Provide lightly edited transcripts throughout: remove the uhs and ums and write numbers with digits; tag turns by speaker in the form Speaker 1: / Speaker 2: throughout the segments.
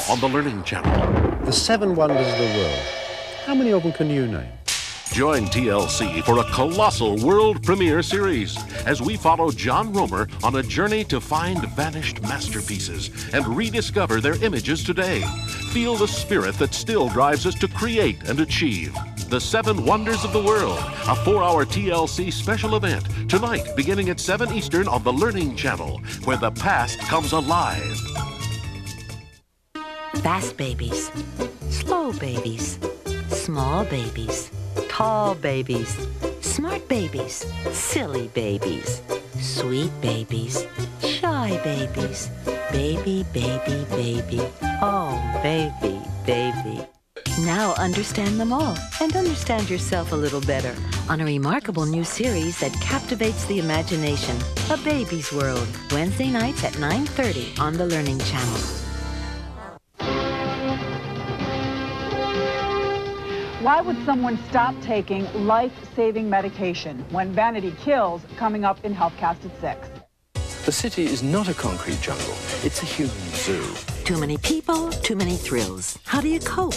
Speaker 1: on the Learning Channel.
Speaker 2: The 7 wonders of the world. How many of them can you name?
Speaker 1: Join TLC for a colossal world premiere series as we follow John Romer on a journey to find vanished masterpieces and rediscover their images today. Feel the spirit that still drives us to create and achieve. The 7 Wonders of the World, a 4-hour TLC special event, tonight beginning at 7 Eastern on the Learning Channel, where the past comes alive.
Speaker 3: Fast babies, slow babies, small babies, tall babies, smart babies, silly babies, sweet babies, shy babies, baby, baby, baby, oh, baby, baby. Now understand them all and understand yourself a little better on a remarkable new series that captivates the imagination, A Baby's World, Wednesday nights at 9:30 on the Learning Channel.
Speaker 4: Why would someone stop taking life-saving medication when vanity kills coming up in HealthCast at 6?
Speaker 5: The city is not a concrete jungle. It's a human zoo.
Speaker 3: Too many people, too many thrills. How do you cope?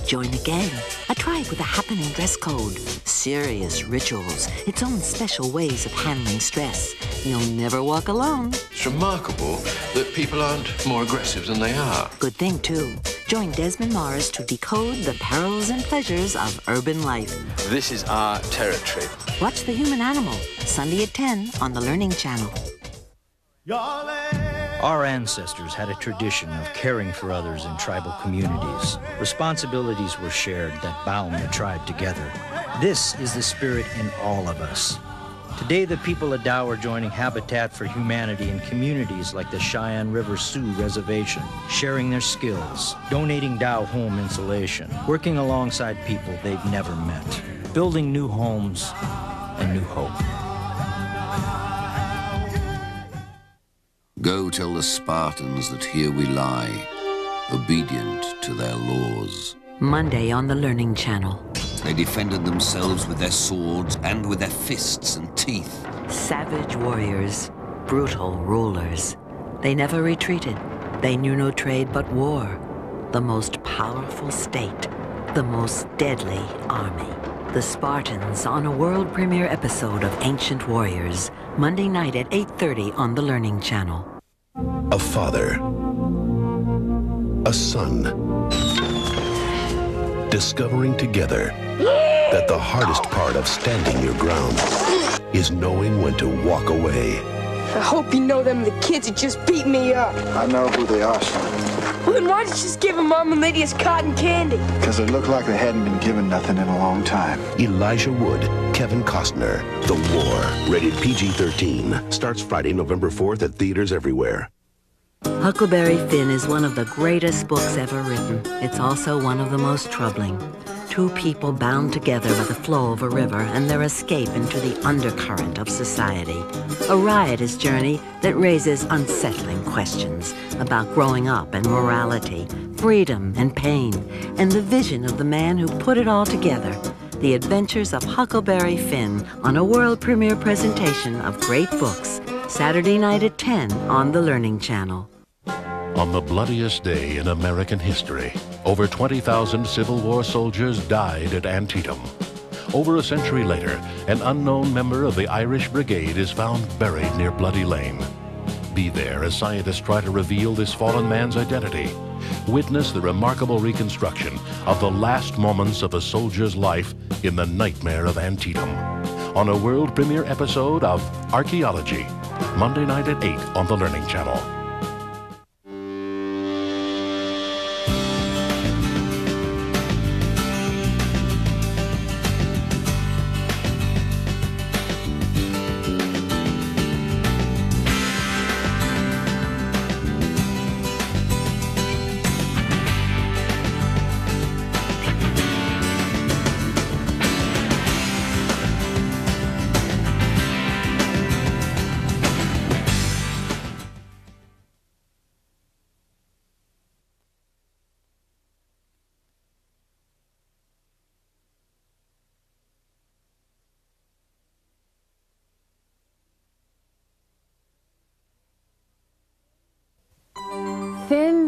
Speaker 3: Join a gang, a tribe with a happening dress code, serious rituals, its own special ways of handling stress. You'll never walk alone.
Speaker 5: It's remarkable that people aren't more aggressive than they are.
Speaker 3: Good thing, too. Join Desmond Morris to decode the perils and pleasures of urban life.
Speaker 5: This is our territory.
Speaker 3: Watch The Human Animal, Sunday at 10 on the Learning Channel.
Speaker 6: Our ancestors had a tradition of caring for others in tribal communities. Responsibilities were shared that bound the tribe together. This is the spirit in all of us. Today, the people of Dow are joining Habitat for Humanity in communities like the Cheyenne River Sioux Reservation, sharing their skills, donating Dow home insulation, working alongside people they've never met, building new homes and new hope.
Speaker 7: Go tell the Spartans that here we lie, obedient to their laws.
Speaker 3: Monday on the Learning Channel.
Speaker 7: They defended themselves with their swords and with their fists and teeth.
Speaker 3: Savage warriors, brutal rulers. They never retreated. They knew no trade but war. The most powerful state, the most deadly army. The Spartans on a world premiere episode of Ancient Warriors, Monday night at 8:30 on the Learning Channel.
Speaker 8: A father, a son, discovering together that the hardest part of standing your ground is knowing when to walk away.
Speaker 9: I hope you know them the kids who just beat me up.
Speaker 10: I know who they are, son.
Speaker 9: Well, then why'd you just give Mom and Lydia's cotton candy?
Speaker 10: Because it looked like they hadn't been given nothing in a long time.
Speaker 8: Elijah Wood, Kevin Costner, The War, rated PG-13, starts Friday, November 4th at theaters everywhere.
Speaker 3: Huckleberry Finn is one of the greatest books ever written. It's also one of the most troubling. Two people bound together by the flow of a river and their escape into the undercurrent of society. A riotous journey that raises unsettling questions about growing up and morality, freedom and pain, and the vision of the man who put it all together. The Adventures of Huckleberry Finn on a world premiere presentation of great books, Saturday night at 10 on the Learning Channel.
Speaker 1: On the bloodiest day in American history, over 20,000 Civil War soldiers died at Antietam. Over a century later, an unknown member of the Irish Brigade is found buried near Bloody Lane. Be there as scientists try to reveal this fallen man's identity. Witness the remarkable reconstruction of the last moments of a soldier's life in the nightmare of Antietam. On a world premiere episode of Archaeology, Monday night at 8 on the Learning Channel.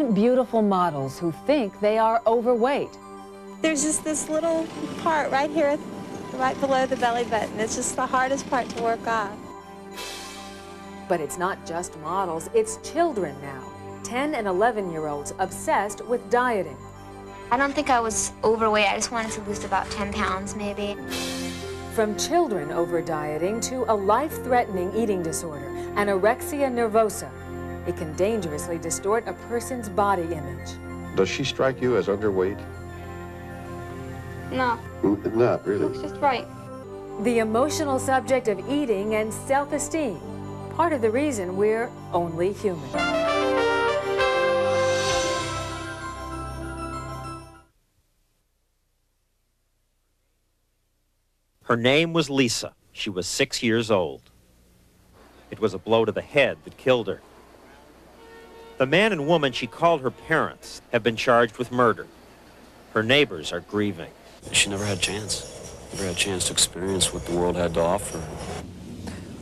Speaker 4: 10 beautiful models who think they are overweight.
Speaker 11: There's just this little part right here, right below the belly button. It's just the hardest part to work off.
Speaker 12: But it's not just models, it's children now. 10 and 11-year-olds obsessed with dieting.
Speaker 13: I don't think I was overweight. I just wanted to lose about 10 pounds, maybe.
Speaker 12: From children over dieting to a life-threatening eating disorder, anorexia nervosa. It can dangerously distort a person's body image.
Speaker 14: Does she strike you as underweight?
Speaker 13: No.
Speaker 14: Not really.
Speaker 13: Looks just right.
Speaker 12: The emotional subject of eating and self-esteem. Part of the reason we're only human.
Speaker 15: Her name was Lisa. She was 6 years old. It was a blow to the head that killed her. The man and woman she called her parents have been charged with murder. Her neighbors are grieving.
Speaker 16: She never had a chance. Never had a chance to experience what the world had to offer.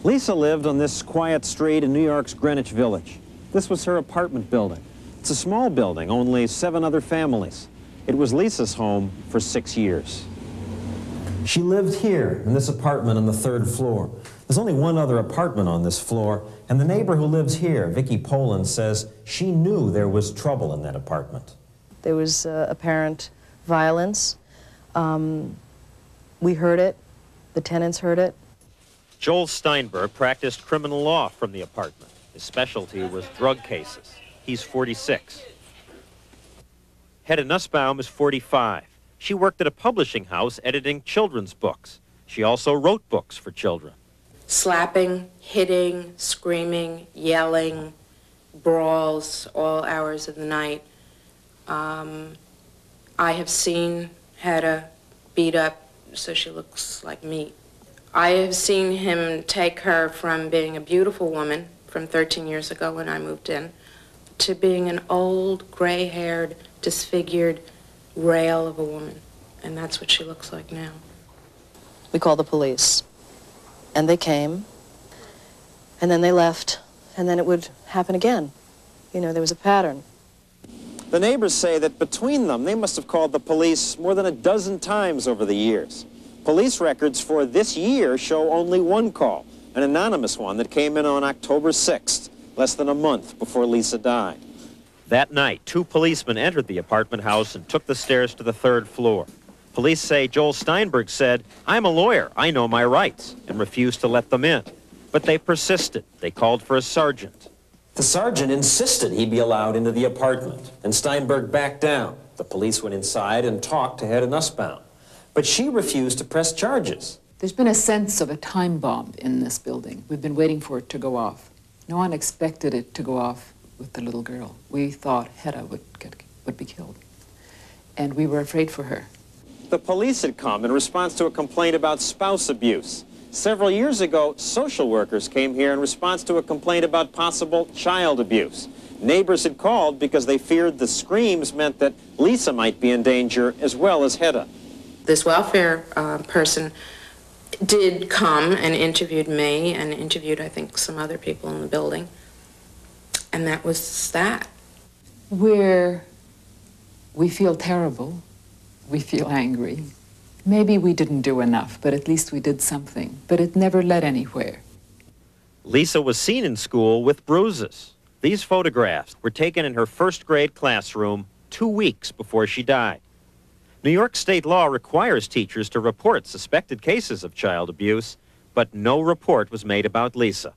Speaker 2: Lisa lived on this quiet street in New York's Greenwich Village. This was her apartment building. It's a small building, only 7 other families. It was Lisa's home for 6 years. She lived here in this apartment on the 3rd floor. There's only one other apartment on this floor, and the neighbor who lives here, Vicki Poland, says she knew there was trouble in that apartment.
Speaker 17: There was apparent violence. We heard it. The tenants heard it.
Speaker 15: Joel Steinberg practiced criminal law from the apartment. His specialty was drug cases. He's 46. Hedda Nussbaum is 45. She worked at a publishing house editing children's books. She also wrote books for children.
Speaker 18: Slapping, hitting, screaming, yelling, brawls, all hours of the night. I have seen Hedda beat up so she looks like meat. I have seen him take her from being a beautiful woman from 13 years ago when I moved in to being an old, gray-haired, disfigured rail of a woman. And that's what she looks like now.
Speaker 17: We called the police. And they came. And then they left. And then it would happen again. You know, there was a pattern.
Speaker 2: The neighbors say that between them, they must have called the police more than a dozen times over the years. Police records for this year show only one call, an anonymous one that came in on October 6th, less than a month before Lisa died.
Speaker 15: That night, 2 policemen entered the apartment house and took the stairs to the 3rd floor. Police say Joel Steinberg said, "I'm a lawyer, I know my rights," and refused to let them in. But they persisted. They called for a sergeant.
Speaker 2: The sergeant insisted he be allowed into the apartment, and Steinberg backed down. The police went inside and talked to Hedda Nussbaum, but she refused to press charges.
Speaker 19: There's been a sense of a time bomb in this building. We've been waiting for it to go off. No one expected it to go off with the little girl. We thought Hedda would be killed, and we were afraid for her.
Speaker 2: The police had come in response to a complaint about spouse abuse. Several years ago, social workers came here in response to a complaint about possible child abuse. Neighbors had called because they feared the screams meant that Lisa might be in danger as well as Hedda.
Speaker 18: This welfare person did come and interviewed me and interviewed, I think, some other people in the building. And that was that.
Speaker 19: We feel terrible. We feel angry. Maybe we didn't do enough, but at least we did something. But it never led anywhere.
Speaker 15: Lisa was seen in school with bruises. These photographs were taken in her 1st grade classroom 2 weeks before she died. New York state law requires teachers to report suspected cases of child abuse, but no report was made about Lisa.